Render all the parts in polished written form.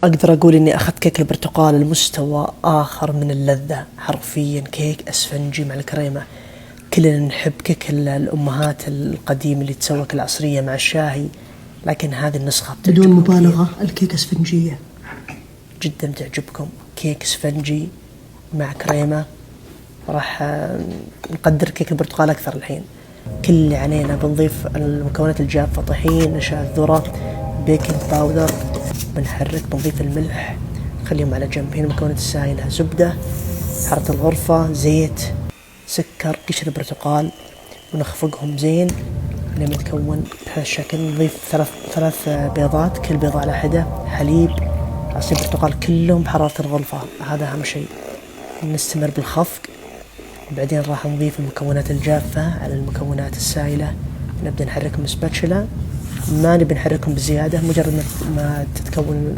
أقدر أقول إني أخذت كيك البرتقال لمستوى آخر من اللذة، حرفيا كيك أسفنجي مع الكريمة. كلنا نحب كيك الأمهات القديم اللي تسوك العصرية مع الشاهي، لكن هذه النسخة بدون مبالغة الكيك أسفنجية جدا تعجبكم. كيك اسفنجي مع كريمة. راح نقدر كيك البرتقال أكثر الحين. كل اللي علينا بنضيف المكونات الجافة: طحين، نشا الذرة، بيكنج باودر، بنحرك، بنضيف الملح، نخليهم على جنب. هنا المكونات السائلة: زبدة، حرة الغرفة، زيت، سكر، قشر برتقال، ونخفقهم زين لما يتكون بهذا الشكل. نضيف ثلاث بيضات، كل بيضة على حدة، حليب، عصير برتقال، كلهم بحرارة الغرفة، هذا أهم شيء. نستمر بالخفق. بعدين راح نضيف المكونات الجافة على المكونات السائلة، نبدأ نحركهم بسباتشولا. ما نبي نحركهم بزيادة، مجرد ما تتكون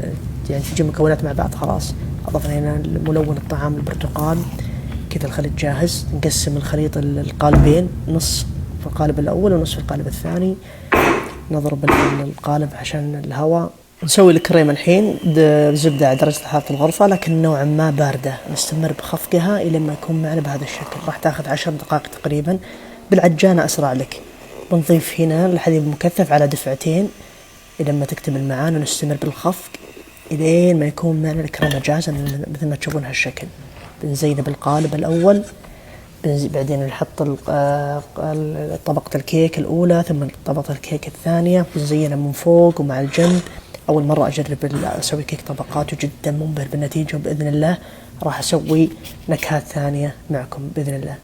يعني تجي مكونات مع بعض خلاص. أضفنا هنا ملون الطعام البرتقال، كذا الخليط جاهز. نقسم الخليط القالبين، نص في القالب الأول ونص في القالب الثاني. نضرب القالب عشان الهواء. نسوي الكريمة الحين زبدة على درجة حرارة الغرفة لكن نوعا ما باردة. نستمر بخفقها إلى ما يكون معنا بهذا الشكل. راح تاخذ 10 دقائق تقريبا، بالعجانة أسرع لك. بنضيف هنا الحليب المكثف على دفعتين إلى ما تكتمل معانا. ونستمر بالخفق إلى ما يكون معنا الكريمة جاهزة مثل ما تشوفون هالشكل. بنزينه بالقالب الأول، بعدين نحط طبقة الكيك الأولى، ثم طبقة الكيك الثانية، بنزينها من فوق ومع الجنب. أول مرة أجرب أسوي كيك طبقات وجدا منبهر بالنتيجة، وبإذن الله راح أسوي نكهات ثانية معكم بإذن الله.